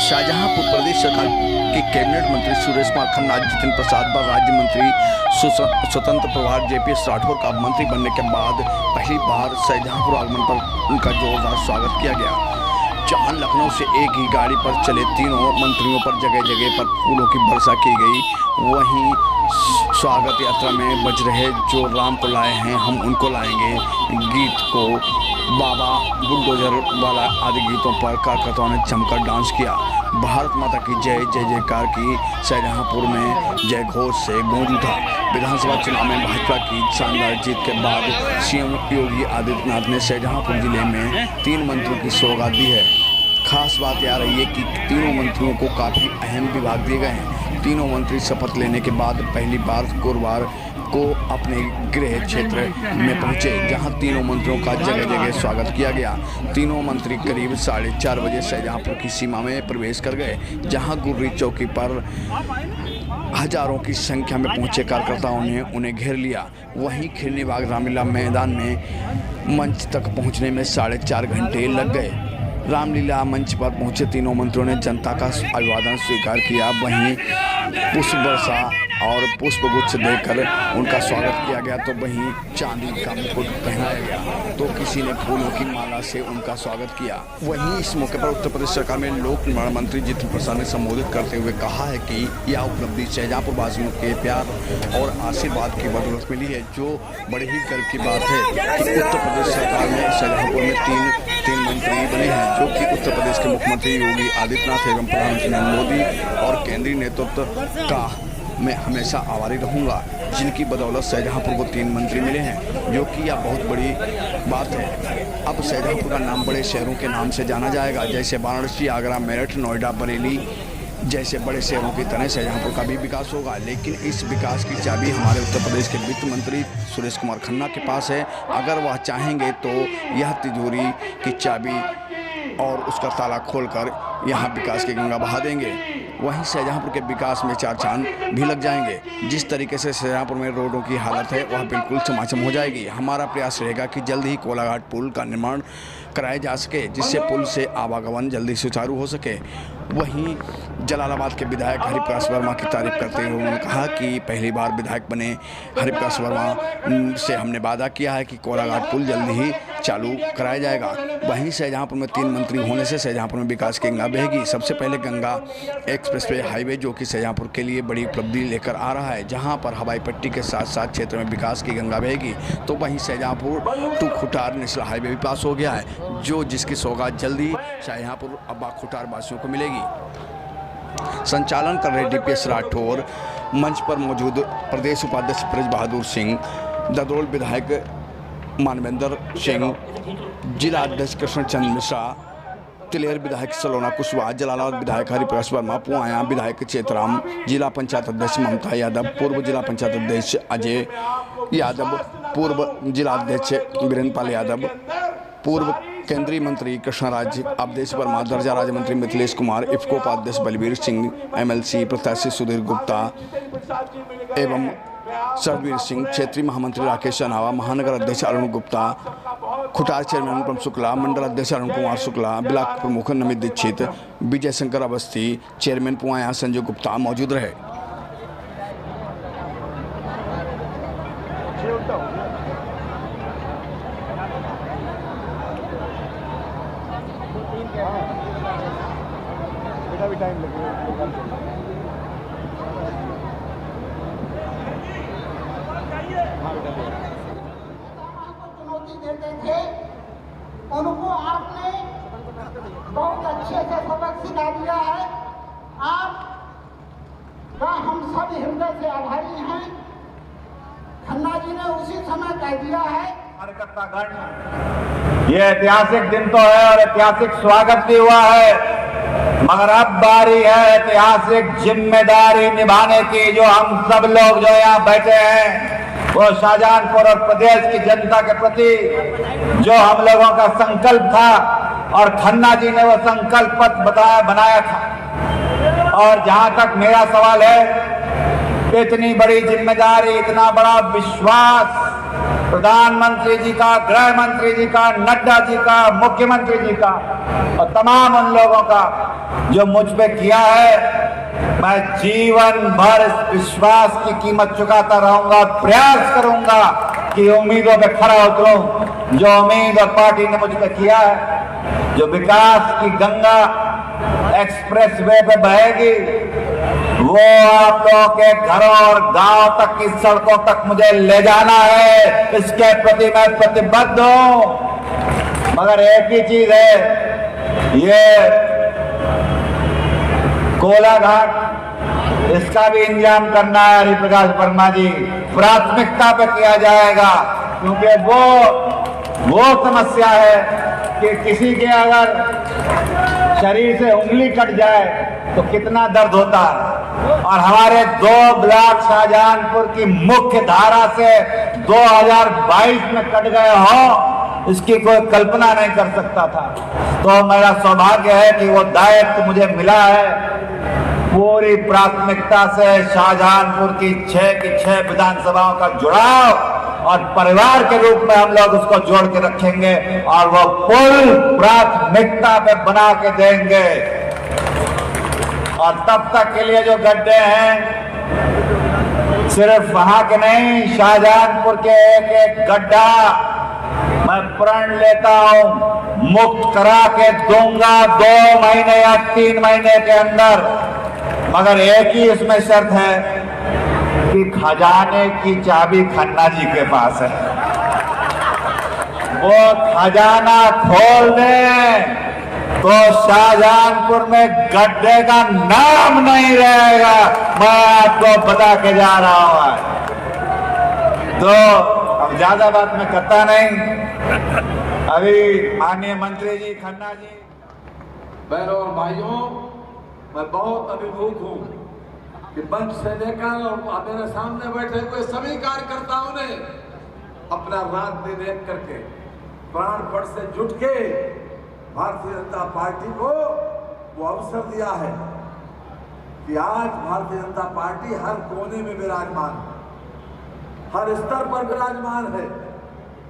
शाहजहांपुर प्रदेश सरकार के कैबिनेट मंत्री सुरेश कुमार खन्ना, जितिन प्रसाद व राज्य मंत्री स्वतंत्र प्रभार जेपीएस राठौर का मंत्री बनने के बाद पहली बार शाहजहांपुर आगमन पर उनका जोरदार स्वागत किया गया। जहां लखनऊ से एक ही गाड़ी पर चले तीनों मंत्रियों पर जगह जगह पर फूलों की वर्षा की गई, वहीं स्वागत यात्रा में बज रहे जो राम को लाए हैं हम उनको लाएंगे गीत को बाबा बुलडोजर वाला आदि गीतों पर कार्यकर्ताओं ने जमकर डांस किया। भारत माता की जय जय जयकार की शाहजहांपुर में जय घोष से गूंज उठा। विधानसभा चुनाव में भाजपा की शानदार जीत के बाद सीएम योगी आदित्यनाथ ने शाहजहांपुर जिले में 3 मंत्रियों की सौगात दी है। खास बात यह रही है कि तीनों मंत्रियों को काफ़ी अहम विभाग दिए गए हैं। तीनों मंत्री शपथ लेने के बाद पहली बार गुरुवार को अपने गृह क्षेत्र में पहुंचे, जहां तीनों मंत्रियों का जगह जगह स्वागत किया गया। तीनों मंत्री करीब 4:30 बजे शाहजहांपुर की सीमा में प्रवेश कर गए, जहां गुर्री चौकी पर हजारों की संख्या में पहुंचे कार्यकर्ताओं ने उन्हें घेर लिया। वहीं खिलनी बाग रामलीला मैदान में मंच तक पहुंचने में 4.5 घंटे लग गए। रामलीला मंच पर पहुंचे तीनों मंत्रियों ने जनता का अभिवादन स्वीकार किया। वहीं पुष्प वर्षा और पुष्पगुच्छ देकर उनका स्वागत किया गया, तो वहीं चांदी का मुकुट पहनाया गया, तो किसी ने फूलों की माला से उनका स्वागत किया। वहीं इस मौके पर उत्तर प्रदेश सरकार में लोक निर्माण मंत्री जितिन प्रसाद ने संबोधित करते हुए कहा है कि यह उपलब्धि शाहजहांपुर वासियों के प्यार और आशीर्वाद की बदौलत मिली है, जो बड़े ही गर्व की बात है कि उत्तर प्रदेश सरकार में शाहजहांपुर में तीन मंत्री बने हैं, जो कि उत्तर प्रदेश के मुख्यमंत्री योगी आदित्यनाथ एवं प्रधानमंत्री नरेंद्र मोदी और केंद्रीय नेतृत्व का मैं हमेशा आभारी रहूंगा, जिनकी बदौलत शाहजहांपुर को 3 मंत्री मिले हैं, जो कि यह बहुत बड़ी बात है। अब शाहजहांपुर का नाम बड़े शहरों के नाम से जाना जाएगा, जैसे वाराणसी, आगरा, मेरठ, नोएडा, बरेली जैसे बड़े शहरों की तरह शाहजहांपुर का भी विकास होगा। लेकिन इस विकास की चाबी हमारे उत्तर प्रदेश के वित्त मंत्री सुरेश कुमार खन्ना के पास है। अगर वह चाहेंगे तो यह तिजोरी की चाबी और उसका ताला खोलकर यहाँ विकास की गंगा बहा देंगे। वहीं शाहजहांपुर के विकास में 4 चांद भी लग जाएंगे। जिस तरीके से शाहजहांपुर में रोडों की हालत है वह बिल्कुल चमाचम हो जाएगी। हमारा प्रयास रहेगा कि जल्द ही कोलाघाट पुल का निर्माण कराया जा सके, जिससे पुल से आवागमन जल्दी सुचारू हो सके। वहीं जलालाबाद के विधायक हरिप्रकाश वर्मा की तारीफ करते हुए उन्होंने कहा कि पहली बार विधायक बने हरिप्रकाश वर्मा से हमने वादा किया है कि कोलाघाट पुल जल्द ही चालू कराया जाएगा। वहीं शाहजहांपुर में 3 मंत्री होने से शाहजहांपुर में विकास की गंगा बहेगी। सबसे पहले गंगा एक्सप्रेसवे हाईवे, जो कि शाहजहांपुर के लिए बड़ी उपलब्धि लेकर आ रहा है, जहां पर हवाई पट्टी के साथ साथ क्षेत्र में विकास की गंगा बहेगी। तो वहीं Shahjahanpur to Khutar national highway भी पास हो गया है, जो जिसकी सौगात जल्दी शाहजहांपुर अब्बा खुटार वासियों को मिलेगी। संचालन कर रहे डीपीएस राठौर, मंच पर मौजूद प्रदेश उपाध्यक्ष ब्रज बहादुर सिंह, ददरोल विधायक मानवेंद्र सिंह, जिला अध्यक्ष कृष्ण चंद्र मिश्रा, तिलेर विधायक सलोना कुशवाहा, जलालाबाद विधायक हरिप्रकाश वर्मा, पुआया विधायक चेतराम, जिला पंचायत अध्यक्ष ममता यादव, पूर्व जिला पंचायत अध्यक्ष अजय यादव, पूर्व जिला अध्यक्ष वीरेंद्र पाल यादव, पूर्व केंद्रीय मंत्री कृष्णराज अवधेश वर्मा, दर्जा राज्य मंत्री मिथिलेश कुमार, इफ्को उपाध्यक्ष बलबीर सिंह, एमएलसी प्रत्याशी सुधीर गुप्ता एवं सरवीर सिंह, क्षेत्रीय महामंत्री राकेश अनावा, महानगर अध्यक्ष अरुण गुप्ता, खुटार चेयरमैन अनुपम शुक्ला, मंडल अध्यक्ष अरुण कुमार शुक्ला, ब्लॉक प्रमुख नमित दीक्षित, विजय शंकर अवस्थी, चेयरमैन पुआया संजय गुप्ता मौजूद रहे। उनको आपने बहुत अच्छे से सबक सिखा दिया है। आप का हम सब हृदय से आभारी हैं। खन्ना जी ने उसी समय कह दिया है। ये ऐतिहासिक दिन तो है और ऐतिहासिक स्वागत भी हुआ है, मगर अब बारी है ऐतिहासिक जिम्मेदारी निभाने की, जो हम सब लोग जो यहाँ बैठे हैं वो शाहजहांपुर और प्रदेश की जनता के प्रति जो हम लोगों का संकल्प था, और खन्ना जी ने वो संकल्प पत्र बनाया था। और जहां तक मेरा सवाल है, इतनी बड़ी जिम्मेदारी, इतना बड़ा विश्वास प्रधानमंत्री जी का, गृह मंत्री जी का, नड्डा जी का, मुख्यमंत्री जी का और तमाम उन लोगों का जो मुझ पे किया है, मैं जीवन भर इस विश्वास की कीमत चुकाता रहूंगा। प्रयास करूंगा कि उम्मीदों पे खरा उतरूं। जो उम्मीद और पार्टी ने मुझ पे किया है, जो विकास की गंगा एक्सप्रेस वे पे बहेगी, वो आप लोगों के घरों और गांव तक की सड़कों तक मुझे ले जाना है। इसके प्रति मैं प्रतिबद्ध हूं। मगर एक ही चीज है, ये कोलाघाट, इसका भी इंतजाम करना है हरिप्रकाश वर्मा जी। प्राथमिकता पे किया जाएगा, क्योंकि वो समस्या है कि किसी के अगर शरीर से उंगली कट जाए तो कितना दर्द होता है। और हमारे 2 ब्लॉक शाहजहानपुर की मुख्य धारा से 2022 में कट गए हो, इसकी कोई कल्पना नहीं कर सकता था। तो मेरा सौभाग्य है कि वो दायित्व मुझे मिला है। पूरी प्राथमिकता से शाहजहानपुर की 6 की 6 विधानसभाओं का जुड़ाव और परिवार के रूप में हम लोग उसको जोड़ के रखेंगे और वो पुल प्राथमिकता पे बना के देंगे। और तब तक के लिए जो गड्ढे हैं, सिर्फ वहां के नहीं, शाहजहानपुर के एक एक गड्ढा मैं प्रण लेता हूं, मुक्त करा के दूंगा 2 महीने या 3 महीने के अंदर। मगर एक ही इसमें शर्त है कि खजाने की चाबी खन्ना जी के पास है। वो खजाना खोल दे तो शाहजहानपुर में गड्ढे का नाम नहीं रहेगा। मैं आपको बता के जा रहा हूं। तो अब ज्यादा बात मैं करता नहीं। अभी माननीय मंत्री जी, खन्ना जी। बहनों और भाइयों, मैं बहुत अभिभूत हूं कि मंच से लेकर और मेरे सामने बैठे हुए सभी कार्यकर्ताओं ने अपना रात दिन एक करके प्राणपण से जुट के भारतीय जनता पार्टी को वो अवसर दिया है कि आज भारतीय जनता पार्टी हर कोने में विराजमान है, हर स्तर पर विराजमान है,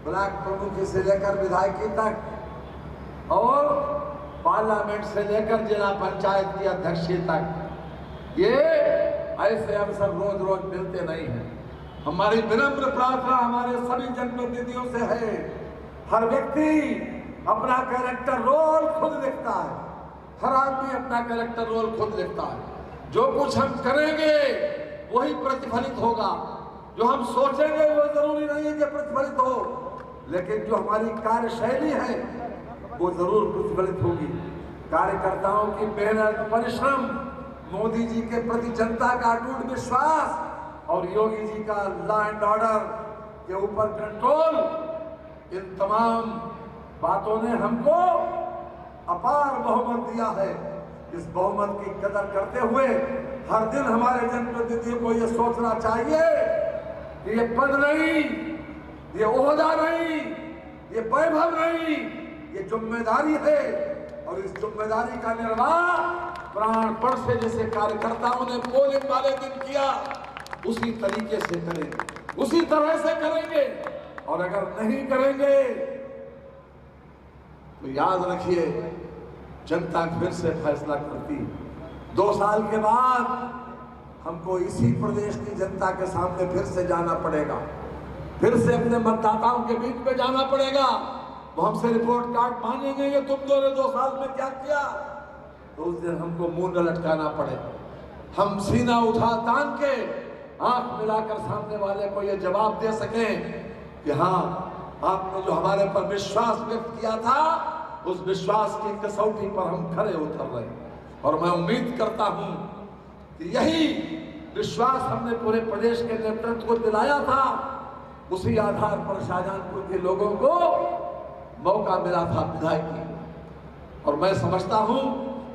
ब्लॉक प्रमुख से लेकर विधायकी तक और पार्लियामेंट से लेकर जिला पंचायत की अध्यक्ष तक। ये ऐसे अवसर रोज रोज मिलते नहीं हैं। हमारी विनम्र प्रार्थना हमारे सभी जनप्रतिनिधियों से है, हर व्यक्ति अपना कैरेक्टर रोल खुद लिखता है, हर आदमी अपना कैरेक्टर रोल खुद लिखता है। जो कुछ हम करेंगे वही प्रतिफलित होगा, जो हम सोचेंगे वो जरूरी नहीं है कि प्रतिफलित हो, लेकिन जो हमारी कार्यशैली है वो जरूर प्रतिफलित होगी। कार्यकर्ताओं की मेहनत, परिश्रम, मोदी जी के प्रति जनता का अटूट विश्वास और योगी जी का लॉ एंड ऑर्डर के ऊपर कंट्रोल, इन तमाम बातों ने हमको अपार बहुमत दिया है। इस बहुमत की कदर करते हुए हर दिन हमारे जनप्रतिनिधियों को यह सोचना चाहिए कि ये पद नहीं, ये ओहदा नहीं, ये वैभव नहीं, ये जिम्मेदारी है। और इस जिम्मेदारी का निर्वाह प्राणपण से जैसे कार्यकर्ताओं ने पोलिंग वाले दिन किया, उसी तरीके से करेंगे, उसी तरह से करेंगे। और अगर नहीं करेंगे तो याद रखिए, जनता फिर से फैसला करती। 2 साल के बाद हमको इसी प्रदेश की जनता के सामने फिर से जाना पड़ेगा, फिर से अपने मतदाताओं के बीच में जाना पड़ेगा। वो हमसे रिपोर्ट कार्ड मांगेंगे कि तुम 2 साल में क्या किया, तो उस दिन हमको मुंह न लटकाना पड़े। हम सीना उठा तान के आंख मिलाकर सामने वाले को ये जवाब दे सकें कि हाँ, आपने जो हमारे पर विश्वास व्यक्त किया था, उस विश्वास की कसौटी पर हम खरे उतर रहे। और मैं उम्मीद करता हूं कि यही विश्वास हमने पूरे प्रदेश के नेतृत्व को दिलाया था, उसी आधार पर शाहजहानपुर के लोगों को मौका मिला था विधायकी। और मैं समझता हूं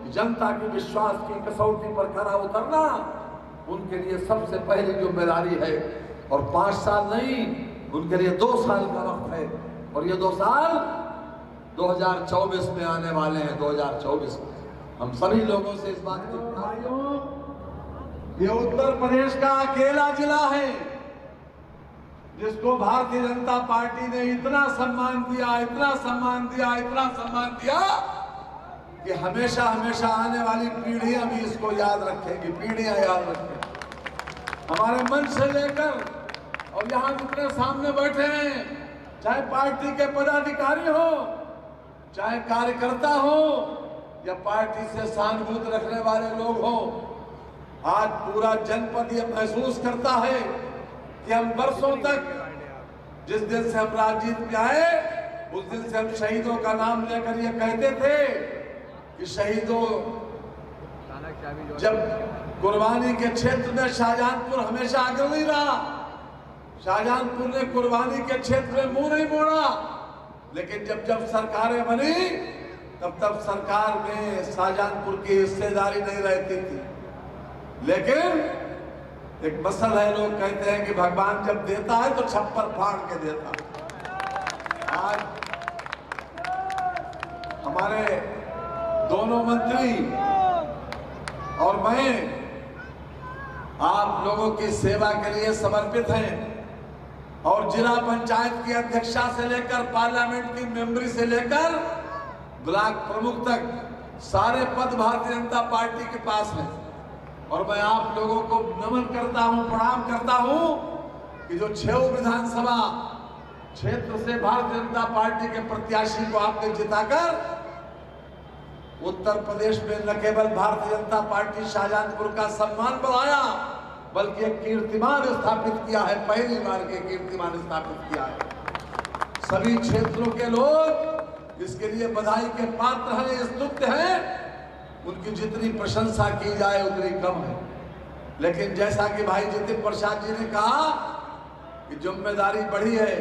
कि जनता के विश्वास की कसौटी पर खरा उतरना उनके लिए सबसे पहली जिम्मेदारी है। और 5 साल नहीं, उनके लिए 2 साल का वक्त है। और ये 2 साल 2024 में आने वाले हैं। 2024 में हम सभी लोगों से इस बात की भाइयों, ये उत्तर प्रदेश का अकेला जिला है जिसको भारतीय जनता पार्टी ने इतना सम्मान दिया, इतना सम्मान दिया, इतना सम्मान दिया कि हमेशा हमेशा आने वाली पीढ़ियां भी इसको याद रखेंगी, पीढ़ियां याद रखेंगी। हमारे मंच से लेकर और यहाँ जितने सामने बैठे हैं, चाहे पार्टी के पदाधिकारी हो, चाहे कार्यकर्ता हो या पार्टी से सहानुभूति रखने वाले लोग हो, आज पूरा जनपद ये महसूस करता है कि हम वर्षों तक, जिस दिन से हम राजनीति में आए उस दिन से हम शहीदों का नाम लेकर ये कहते थे कि शहीदों, जब कुर्बानी के क्षेत्र में शाहजहानपुर हमेशा अग्रणी रहा, शाहजहानपुर ने कुर्बानी के क्षेत्र में मुंह नहीं मोड़ा, लेकिन जब जब सरकारें बनी तब तब सरकार में शाहजहानपुर की हिस्सेदारी नहीं रहती थी। लेकिन एक मसल है, लोग कहते हैं कि भगवान जब देता है तो छप्पर फाड़ के देता है। आज हमारे दोनों मंत्री और मैं आप लोगों की सेवा के लिए समर्पित हैं और जिला पंचायत की अध्यक्षा से लेकर पार्लियामेंट की मेंबरी से लेकर ब्लॉक प्रमुख तक सारे पद भारतीय जनता पार्टी के पास हैं। और मैं आप लोगों को नमन करता हूं, प्रणाम करता हूं कि जो 6 विधानसभा क्षेत्र से भारतीय जनता पार्टी के प्रत्याशी को आपने जिताकर उत्तर प्रदेश में न केवल भारतीय जनता पार्टी शाहजहानपुर का सम्मान बढ़ाया बल्कि एक कीर्तिमान स्थापित किया है, पहली बार के कीर्तिमान स्थापित किया है। सभी क्षेत्रों के लोग इसके लिए बधाई के पात्र हैं, स्तुत्य हैं। उनकी जितनी प्रशंसा की जाए उतनी कम है। लेकिन जैसा कि भाई जितिन प्रसाद जी ने कहा कि जिम्मेदारी बढ़ी है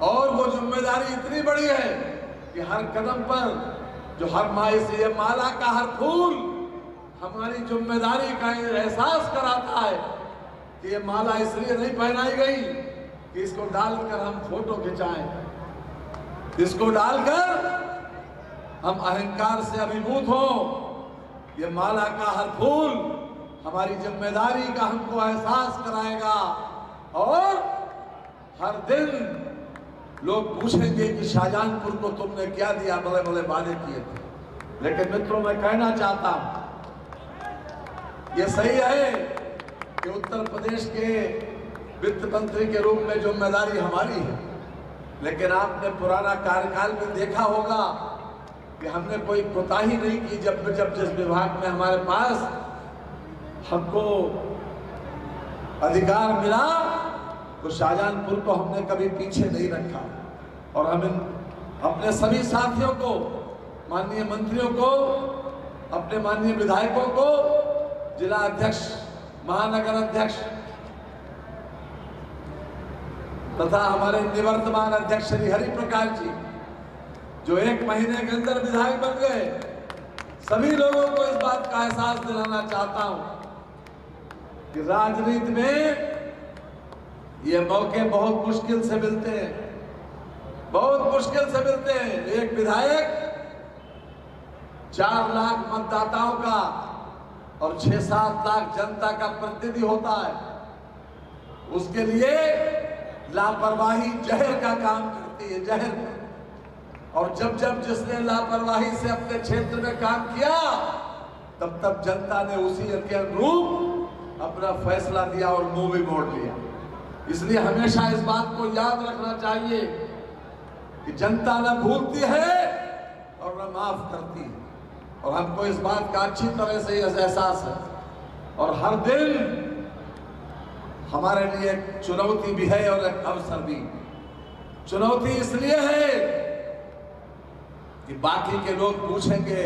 और वो जिम्मेदारी इतनी बड़ी है कि हर कदम पर जो हर माए से ये माला का हर फूल हमारी जिम्मेदारी का एहसास कराता है कि ये माला इसलिए नहीं पहनाई गई कि इसको डालकर हम फोटो खिंचाएं, इसको डालकर हम अहंकार से अभिभूत हो। ये माला का हर फूल हमारी जिम्मेदारी का हमको एहसास कराएगा और हर दिन लोग पूछेंगे कि शाहजहानपुर को तुमने क्या दिया, बड़े बड़े वादे किए थे। लेकिन मित्रों, मैं कहना चाहता हूं ये सही है कि उत्तर प्रदेश के वित्त मंत्री के रूप में जिम्मेदारी हमारी है, लेकिन आपने पुराना कार्यकाल में देखा होगा कि हमने कोई कोताही नहीं की। जब जिस विभाग में हमारे पास हमको अधिकार मिला तो शाहजहानपुर को हमने कभी पीछे नहीं रखा और हम अपने सभी साथियों को, माननीय मंत्रियों को, अपने माननीय विधायकों को, जिला अध्यक्ष, महानगर अध्यक्ष तथा हमारे निवर्तमान अध्यक्ष श्री हरि प्रकाश जी जो 1 महीने के अंदर विधायक बन गए, सभी लोगों को इस बात का एहसास दिलाना चाहता हूं कि राजनीति में ये मौके बहुत मुश्किल से मिलते हैं, बहुत मुश्किल से मिलते हैं। एक विधायक 4 लाख मतदाताओं का और 6-7 लाख जनता का प्रतिनिधि होता है। उसके लिए लापरवाही जहर का काम करती है, जहर। और जब जब जिसने लापरवाही से अपने क्षेत्र में काम किया तब तब जनता ने उसी के अनुरूप अपना फैसला दिया और मुंह भी मोड़ लिया। इसलिए हमेशा इस बात को याद रखना चाहिए कि जनता न भूलती है और न माफ करती है, और हमको इस बात का अच्छी तरह से एहसास है। और हर दिन हमारे लिए एक चुनौती भी है और एक अवसर भी। चुनौती इसलिए है कि बाकी के लोग पूछेंगे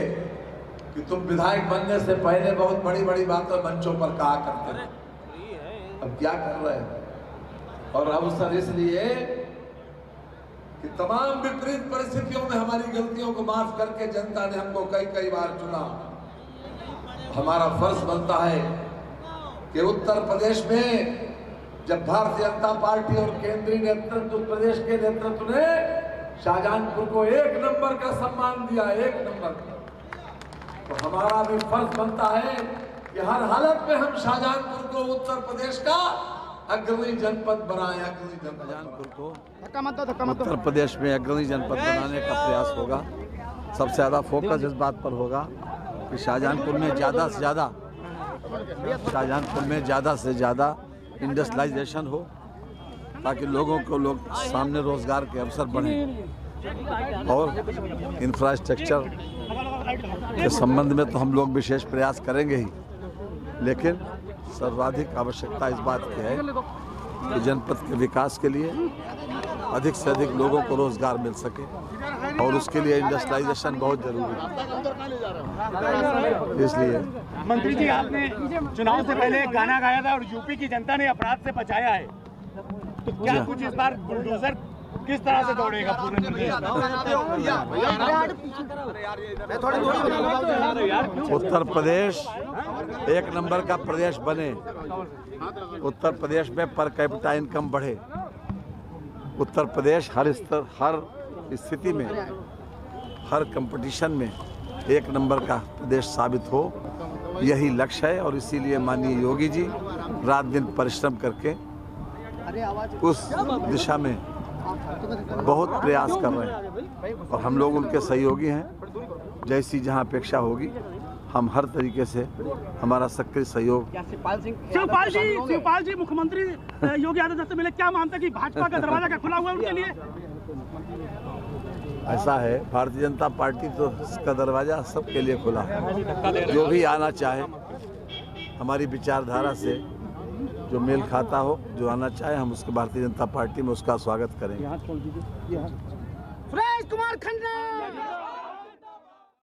कि तुम विधायक बनने से पहले बहुत बड़ी बड़ी बातें मंचों पर कहा करते थे, अब क्या कर रहे हैं। और अवसर इसलिए कि तमाम विपरीत परिस्थितियों में हमारी गलतियों को माफ करके जनता ने हमको कई बार चुना। हमारा फर्ज बनता है कि उत्तर प्रदेश में जब भारतीय जनता पार्टी और केंद्रीय नेतृत्व, उत्तर प्रदेश के नेतृत्व ने शाहजहानपुर को 1 नंबर का सम्मान दिया, 1 नंबर का, तो हमारा भी फर्ज बनता है कि हर हालत में हम शाहजहानपुर को उत्तर प्रदेश का अग्रणी जनपद बनाए। अग्रणी जनपद को उत्तर प्रदेश में अग्रणी जनपद बनाने का प्रयास होगा। सबसे ज़्यादा फोकस इस बात पर होगा कि शाहजहानपुर में ज़्यादा से ज़्यादा इंडस्ट्रियलाइजेशन हो, ताकि लोगों को सामने रोज़गार के अवसर बढ़े। और इंफ्रास्ट्रक्चर के संबंध में तो हम लोग विशेष प्रयास करेंगे ही, लेकिन सर्वाधिक आवश्यकता इस बात की है कि जनपद के विकास के लिए अधिक से अधिक लोगों को रोजगार मिल सके, और उसके लिए इंडस्ट्रियलाइजेशन बहुत जरूरी है। इसलिए मंत्री जी, आपने चुनाव से पहले एक गाना गाया था और यूपी की जनता ने अपराध से बचाया है, तो क्या कुछ इस बार बुलडोजर किस तरह से दौड़ेगा पूरे प्रदेश में? उत्तर प्रदेश एक नंबर का प्रदेश बने, उत्तर प्रदेश में पर कैपिटा इनकम बढ़े, उत्तर प्रदेश हर स्तर, हर स्थिति में, हर कंपटीशन में एक नंबर का प्रदेश साबित हो, यही लक्ष्य है। और इसीलिए माननीय योगी जी रात दिन परिश्रम करके उस दिशा में बहुत प्रयास कर रहे हैं, और हम लोग उनके सहयोगी हैं। जैसी जहां अपेक्षा होगी, हम हर तरीके से हमारा सक्रिय सहयोग। शिवपाल जी मुख्यमंत्री योगी आदित्यनाथ से मिले, क्या मानते हैं कि भाजपा का दरवाजा क्या खुला हुआ है उनके लिए? ऐसा है, भारतीय जनता पार्टी तो इसका दरवाजा सबके लिए खुला है। जो भी आना चाहे, हमारी विचारधारा से जो मेल खाता हो, जो आना चाहे, हम उसके भारतीय जनता पार्टी में उसका स्वागत करेंगे। सुरेश कुमार खन्ना।